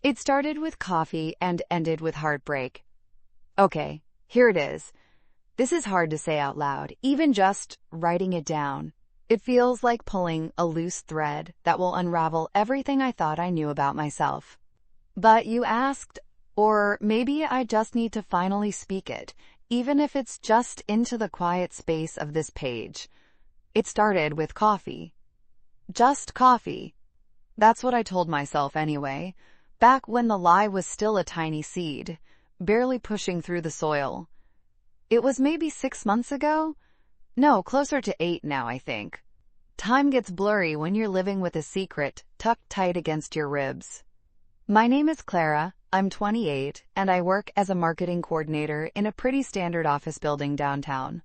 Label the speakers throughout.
Speaker 1: It started with coffee and ended with heartbreak. Okay, here it is. This is hard to say out loud, even just writing it down. It feels like pulling a loose thread that will unravel everything I thought I knew about myself. But you asked, or maybe I just need to finally speak it, even if it's just into the quiet space of this page. It started with coffee. Just coffee. That's what I told myself anyway, back when the lie was still a tiny seed, barely pushing through the soil. It was maybe 6 months ago? No, closer to 8 now, I think. Time gets blurry when you're living with a secret tucked tight against your ribs. My name is Clara, I'm 28, and I work as a marketing coordinator in a pretty standard office building downtown.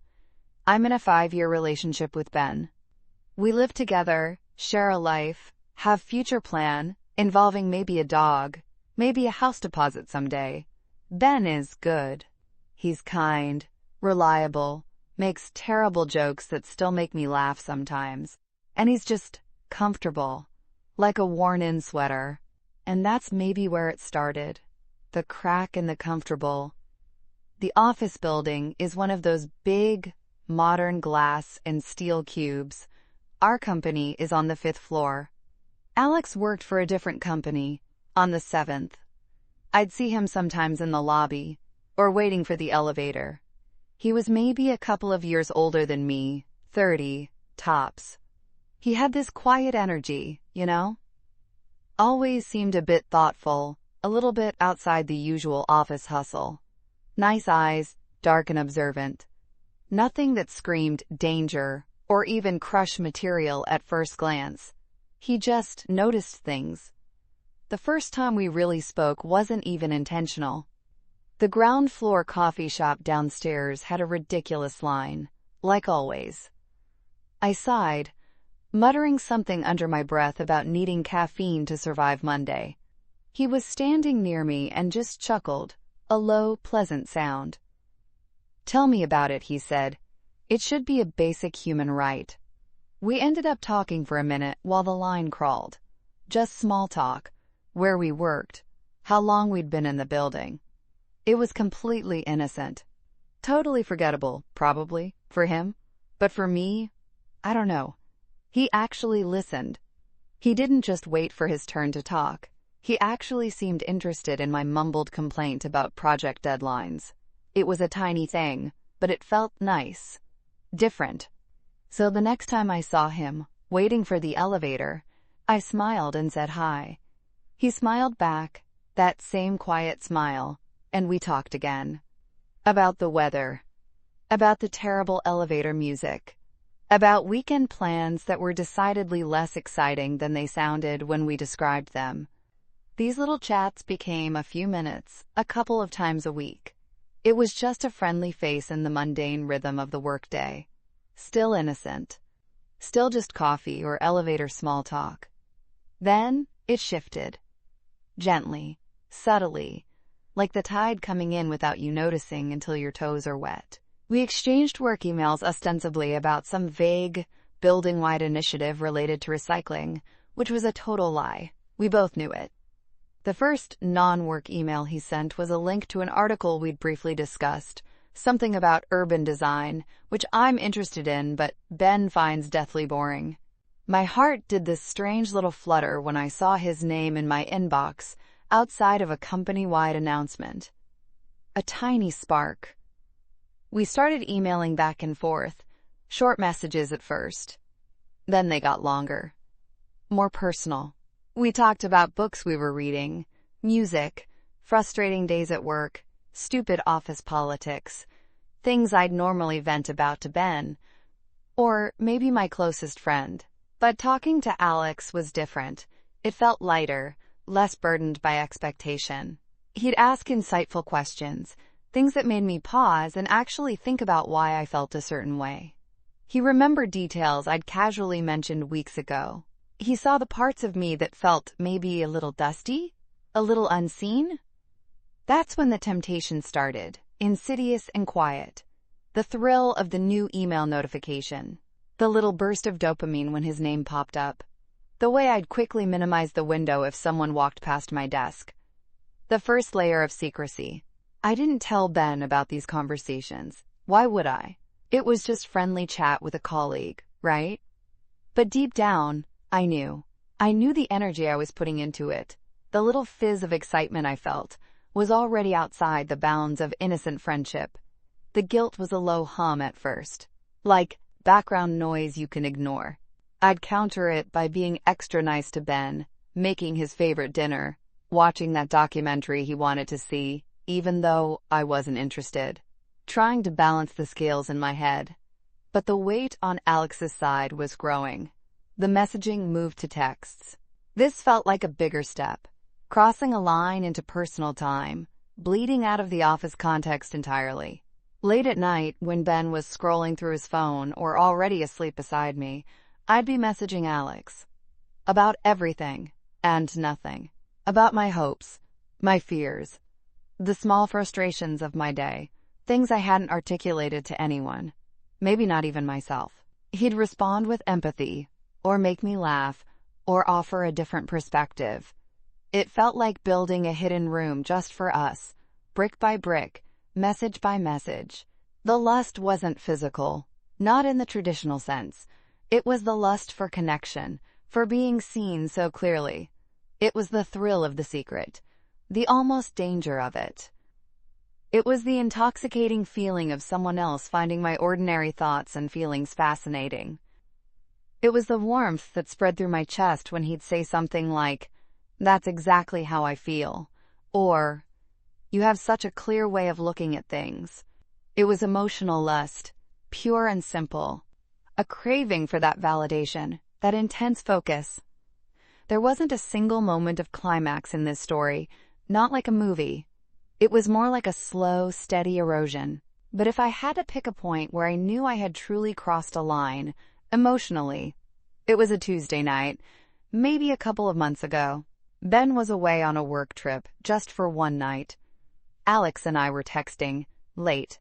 Speaker 1: I'm in a 5-year relationship with Ben. We live together, share a life, have future plan, involving maybe a dog, maybe a house deposit someday. Ben is good. He's kind, reliable, makes terrible jokes that still make me laugh sometimes. And he's just comfortable, like a worn-in sweater. And that's maybe where it started. The crack in the comfortable. The office building is one of those big, modern glass and steel cubes. Our company is on the 5th floor. Alex worked for a different company, on the 7th. I'd see him sometimes in the lobby, or waiting for the elevator. He was maybe a couple of years older than me, 30, tops. He had this quiet energy, you know? Always seemed a bit thoughtful, a little bit outside the usual office hustle. Nice eyes, dark and observant. Nothing that screamed danger or even crush material at first glance. He just noticed things. The first time we really spoke wasn't even intentional. The ground floor coffee shop downstairs had a ridiculous line, like always. I sighed, muttering something under my breath about needing caffeine to survive Monday. He was standing near me and just chuckled, a low, pleasant sound. "Tell me about it," he said. "It should be a basic human right." We ended up talking for a minute while the line crawled. Just small talk, where we worked, how long we'd been in the building. It was completely innocent. Totally forgettable, probably, for him. But for me, I don't know. He actually listened. He didn't just wait for his turn to talk. He actually seemed interested in my mumbled complaint about project deadlines. It was a tiny thing, but it felt nice. Different. So the next time I saw him, waiting for the elevator, I smiled and said hi. He smiled back, that same quiet smile, and we talked again. About the weather. About the terrible elevator music. About weekend plans that were decidedly less exciting than they sounded when we described them. These little chats became a few minutes, a couple of times a week. It was just a friendly face in the mundane rhythm of the workday. Still innocent. Still just coffee or elevator small talk. Then it shifted. Gently, subtly, like the tide coming in without you noticing until your toes are wet. We exchanged work emails ostensibly about some vague, building-wide initiative related to recycling, which was a total lie. We both knew it. The first non-work email he sent was a link to an article we'd briefly discussed, something about urban design, which I'm interested in, but Ben finds deathly boring. My heart did this strange little flutter when I saw his name in my inbox, outside of a company-wide announcement. A tiny spark. We started emailing back and forth, short messages at first. Then they got longer. More personal. We talked about books we were reading, music, frustrating days at work, stupid office politics, things I'd normally vent about to Ben, or maybe my closest friend. But talking to Alex was different. It felt lighter, less burdened by expectation. He'd ask insightful questions, things that made me pause and actually think about why I felt a certain way. He remembered details I'd casually mentioned weeks ago. He saw the parts of me that felt maybe a little dusty, a little unseen. That's when the temptation started, insidious and quiet. The thrill of the new email notification. The little burst of dopamine when his name popped up. The way I'd quickly minimize the window if someone walked past my desk. The first layer of secrecy. I didn't tell Ben about these conversations. Why would I? It was just friendly chat with a colleague, right? But deep down, I knew. I knew the energy I was putting into it. The little fizz of excitement I felt was already outside the bounds of innocent friendship. The guilt was a low hum at first, like background noise you can ignore. I'd counter it by being extra nice to Ben, making his favorite dinner, watching that documentary he wanted to see, even though I wasn't interested, trying to balance the scales in my head. But the weight on Alex's side was growing. The messaging moved to texts. This felt like a bigger step, crossing a line into personal time, bleeding out of the office context entirely. Late at night, when Ben was scrolling through his phone or already asleep beside me, I'd be messaging Alex. About everything and nothing. About my hopes, my fears, the small frustrations of my day, things I hadn't articulated to anyone, maybe not even myself. He'd respond with empathy, or make me laugh, or offer a different perspective. It felt like building a hidden room just for us, brick by brick, message by message. The lust wasn't physical, not in the traditional sense. It was the lust for connection, for being seen so clearly. It was the thrill of the secret, the almost danger of it. It was the intoxicating feeling of someone else finding my ordinary thoughts and feelings fascinating. It was the warmth that spread through my chest when he'd say something like, "That's exactly how I feel," or, "You have such a clear way of looking at things." It was emotional lust, pure and simple, a craving for that validation, that intense focus. There wasn't a single moment of climax in this story, not like a movie. It was more like a slow, steady erosion. But if I had to pick a point where I knew I had truly crossed a line, emotionally, it was a Tuesday night, maybe a couple of months ago. Ben was away on a work trip, just for one night. Alex and I were texting, late.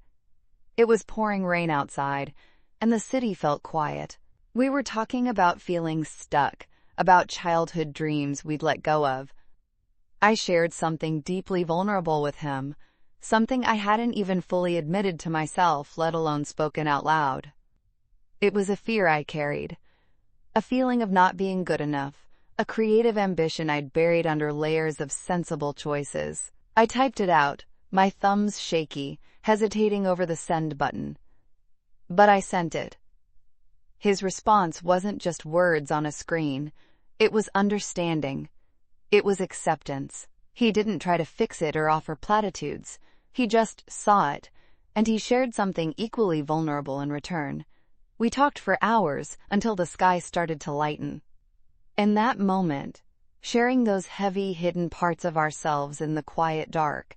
Speaker 1: It was pouring rain outside, and the city felt quiet. We were talking about feeling stuck, about childhood dreams we'd let go of. I shared something deeply vulnerable with him, something I hadn't even fully admitted to myself, let alone spoken out loud. It was a fear I carried, a feeling of not being good enough, a creative ambition I'd buried under layers of sensible choices. I typed it out, my thumbs shaky, hesitating over the send button. But I sent it. His response wasn't just words on a screen. It was understanding. It was acceptance. He didn't try to fix it or offer platitudes. He just saw it, and he shared something equally vulnerable in return. We talked for hours until the sky started to lighten. In that moment, sharing those heavy, hidden parts of ourselves in the quiet dark,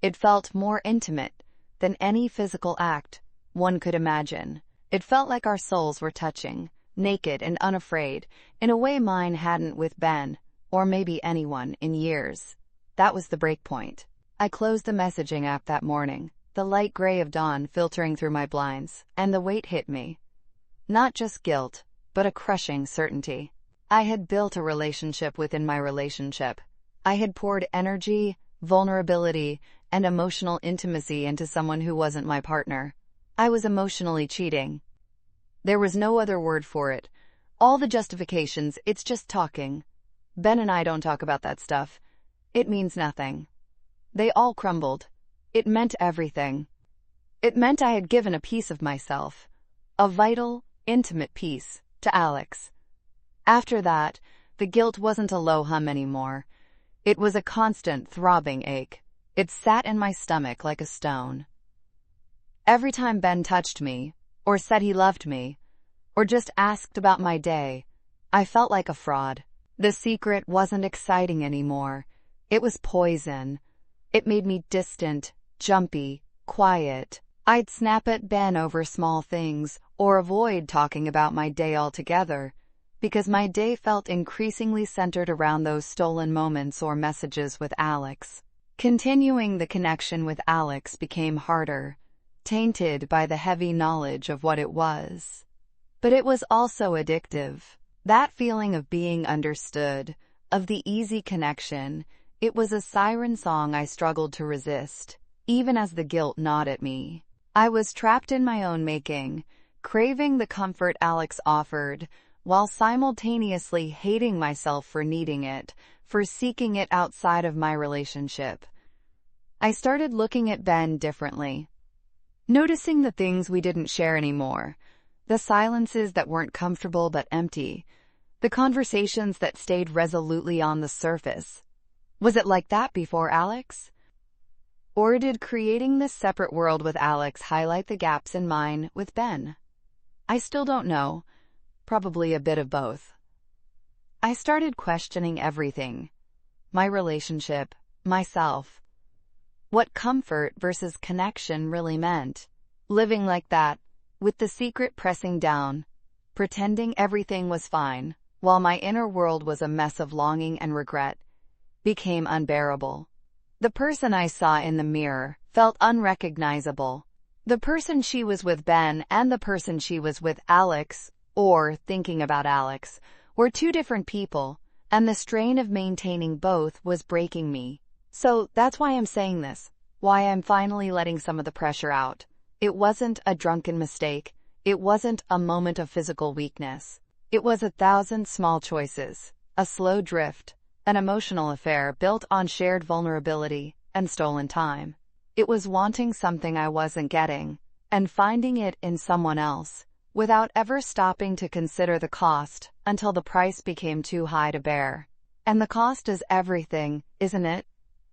Speaker 1: it felt more intimate than any physical act one could imagine. It felt like our souls were touching, naked and unafraid, in a way mine hadn't with Ben, or maybe anyone, in years. That was the break point. I closed the messaging app that morning, the light gray of dawn filtering through my blinds, and the weight hit me. Not just guilt, but a crushing certainty. I had built a relationship within my relationship. I had poured energy, vulnerability, and emotional intimacy into someone who wasn't my partner. I was emotionally cheating. There was no other word for it. All the justifications, it's just talking. Ben and I don't talk about that stuff. It means nothing. They all crumbled. It meant everything. It meant I had given a piece of myself, a vital, intimate piece, to Alex. After that, the guilt wasn't a low hum anymore. It was a constant, throbbing ache. It sat in my stomach like a stone. Every time Ben touched me, or said he loved me, or just asked about my day, I felt like a fraud. The secret wasn't exciting anymore. It was poison. It made me distant, jumpy, quiet. I'd snap at Ben over small things, or avoid talking about my day altogether, because my day felt increasingly centered around those stolen moments or messages with Alex. Continuing the connection with Alex became harder, tainted by the heavy knowledge of what it was. But it was also addictive. That feeling of being understood, of the easy connection, It was a siren song I struggled to resist, even as the guilt gnawed at me. I was trapped in my own making, craving the comfort Alex offered, while simultaneously hating myself for needing it, for seeking it outside of my relationship. I started looking at Ben differently, noticing the things we didn't share anymore, the silences that weren't comfortable but empty, the conversations that stayed resolutely on the surface. Was it like that before Alex? Or did creating this separate world with Alex highlight the gaps in mine with Ben? I still don't know. Probably a bit of both. I started questioning everything. My relationship, myself. What comfort versus connection really meant. Living like that, with the secret pressing down, pretending everything was fine, while my inner world was a mess of longing and regret, became unbearable. The person I saw in the mirror felt unrecognizable. The person she was with Ben and the person she was with Alex, or thinking about Alex, were two different people, and the strain of maintaining both was breaking me. So that's why I'm saying this, why I'm finally letting some of the pressure out. It wasn't a drunken mistake. It wasn't a moment of physical weakness. It was 1,000 small choices, a slow drift, an emotional affair built on shared vulnerability and stolen time. It was wanting something I wasn't getting, and finding it in someone else, without ever stopping to consider the cost until the price became too high to bear. And the cost is everything, isn't it?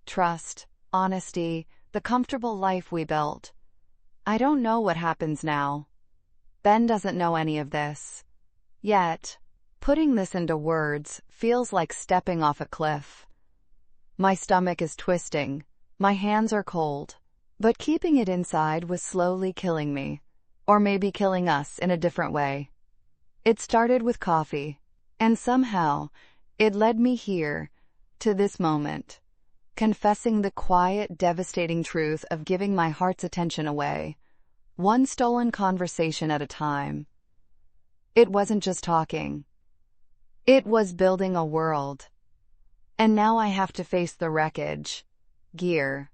Speaker 1: Trust, honesty, the comfortable life we built. I don't know what happens now. Ben doesn't know any of this. Yet, putting this into words feels like stepping off a cliff. My stomach is twisting. My hands are cold. But keeping it inside was slowly killing me. Or maybe killing us in a different way. It started with coffee. And somehow, it led me here, to this moment. Confessing the quiet, devastating truth of giving my heart's attention away. One stolen conversation at a time. It wasn't just talking. It was building a world. And now I have to face the wreckage. Gear.